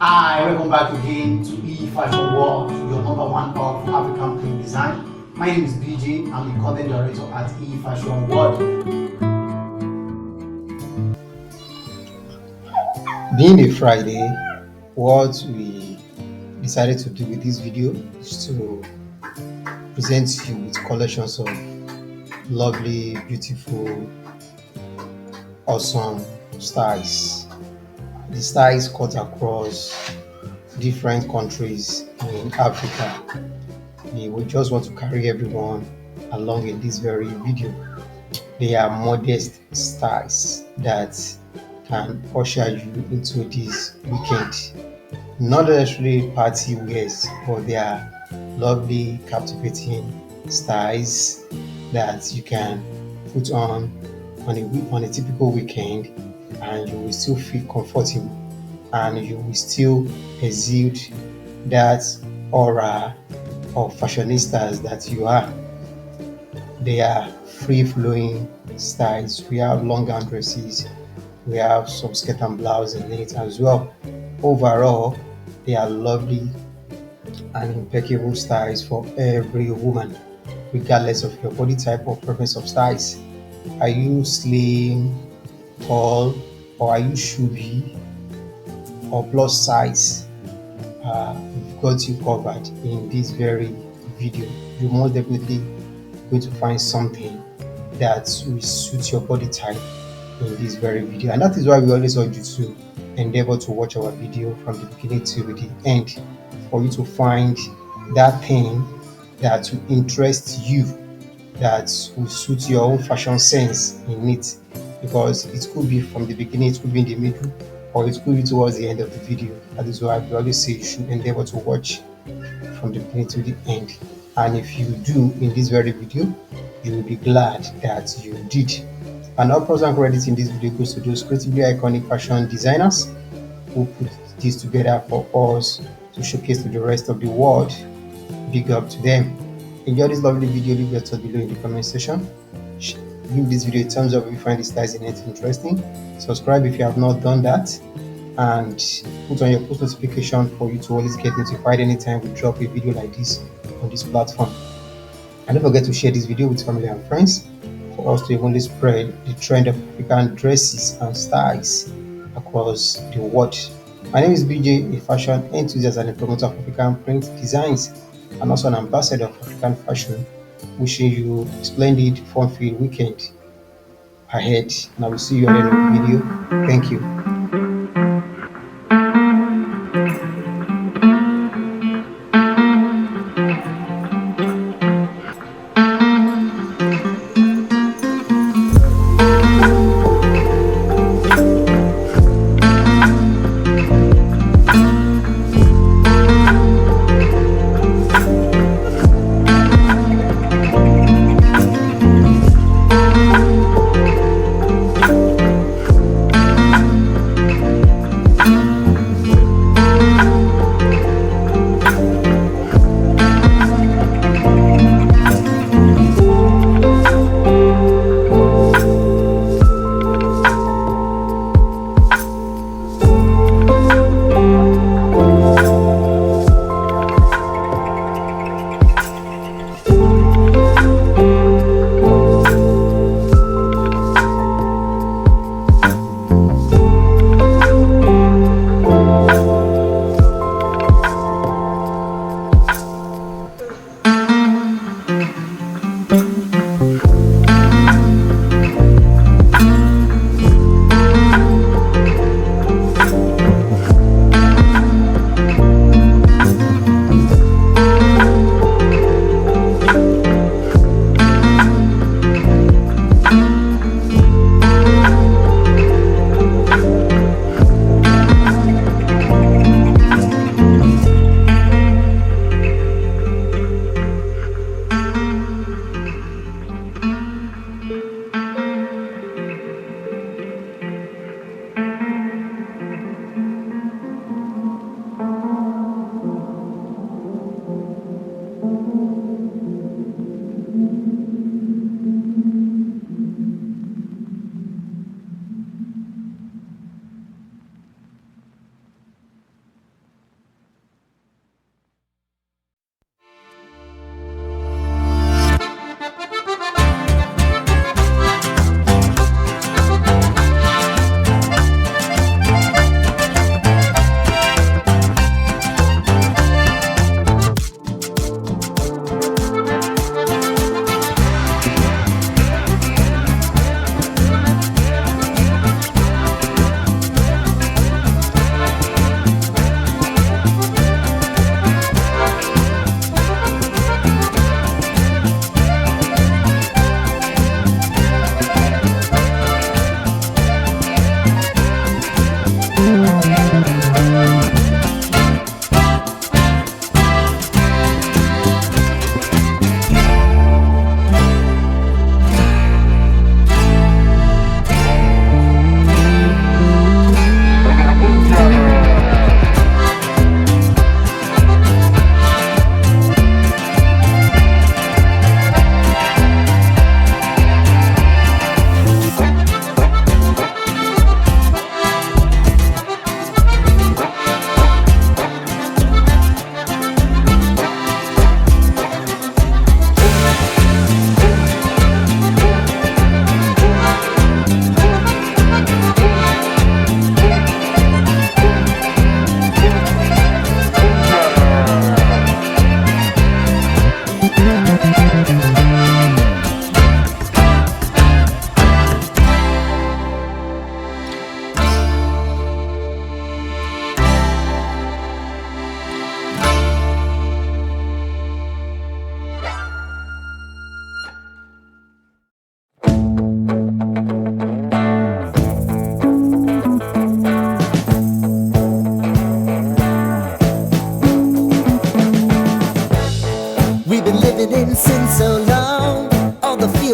Hi, welcome back again to Fashion World, your number one of African print design. My name is BJ. I'm the content director at Fashion World. Being a Friday, what we decided to do with this video is to present you with collections of lovely, beautiful, awesome styles. The styles cut across different countries in Africa. We just want to carry everyone along in this very video. They are modest styles that can usher you into this weekend. Not necessarily party wears, but they are lovely, captivating styles that you can put on a typical weekend, and you will still feel comfortable, and you will still exude that aura of fashionistas that you are. They are free-flowing styles. We have long gown dresses, we have some skirt and blouse in it as well. Overall, they are lovely and impeccable styles for every woman, regardless of your body type or preference of styles. Are you slim, tall, or are you chubby or plus size? We've got you covered in this very video. You're most definitely going to find something that will suit your body type in this very video, and that is why we always urge you to endeavor to watch our video from the beginning to the end, for you to find that thing that will interest you, that will suit your own fashion sense in it, because it could be from the beginning, it could be in the middle, or it could be towards the end of the video. That is why we always say you should endeavor to watch from the beginning to the end. And if you do in this very video, you will be glad that you did. And all props and credit in this video goes to those creatively iconic fashion designers who put this together for us to showcase to the rest of the world. Big up to them. Enjoy this lovely video. Leave your thoughts below in the comment section. Give this video a thumbs up if you find the styles in it interesting. Subscribe if you have not done that, and put on your post notification for you to always get notified anytime we drop a video like this on this platform. And don't forget to share this video with family and friends for us to evenly spread the trend of African dresses and styles across the world. My name is BJ, a fashion enthusiast and a promoter of African print designs, and also an ambassador of African fashion. Wishing you a splendid, fun-filled weekend ahead, and I will see you at the end of the video. Thank you.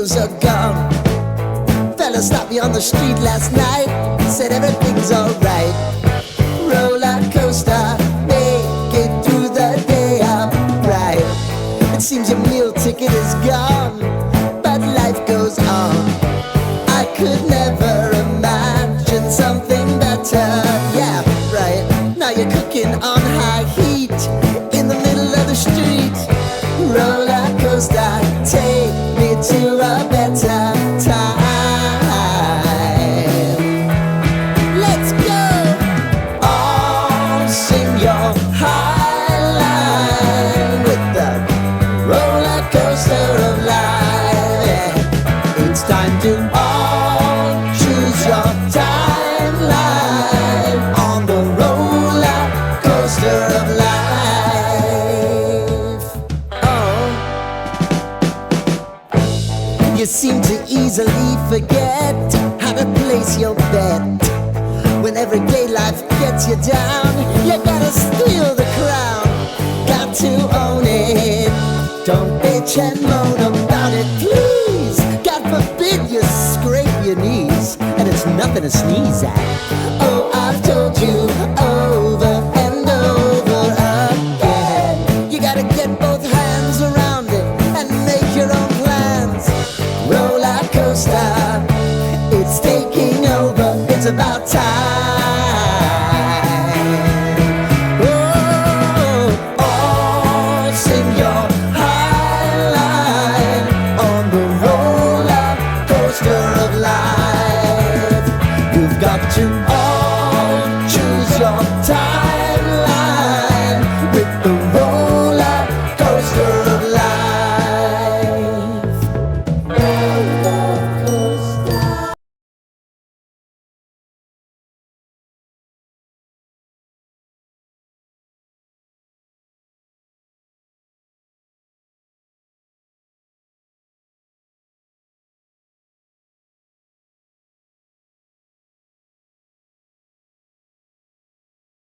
clothes are gone. Fella stopped me on the street last night, said everything's alright. Roller coaster, make it through the day upright. It seems your meal ticket is gone, but life goes on. I could never imagine something better. Yeah, right. Now you're cooking on high heat in the middle of the street. Roller coaster, take me to a better time. Let's go! All sing your high line with the roller coaster of life. Yeah. It's time to all choose your timeline on the roller coaster of life. Oh, you seem to easily forget how to place your bet. When everyday life gets you down, you gotta steal the crown. Got to own it. Don't bitch and moan about it, please. God forbid you scrape your knees, and it's nothing to sneeze at. Oh, I've told you over and over again, you gotta get both hands around it and make your own plans. Roller coaster, it's taking over, it's about time.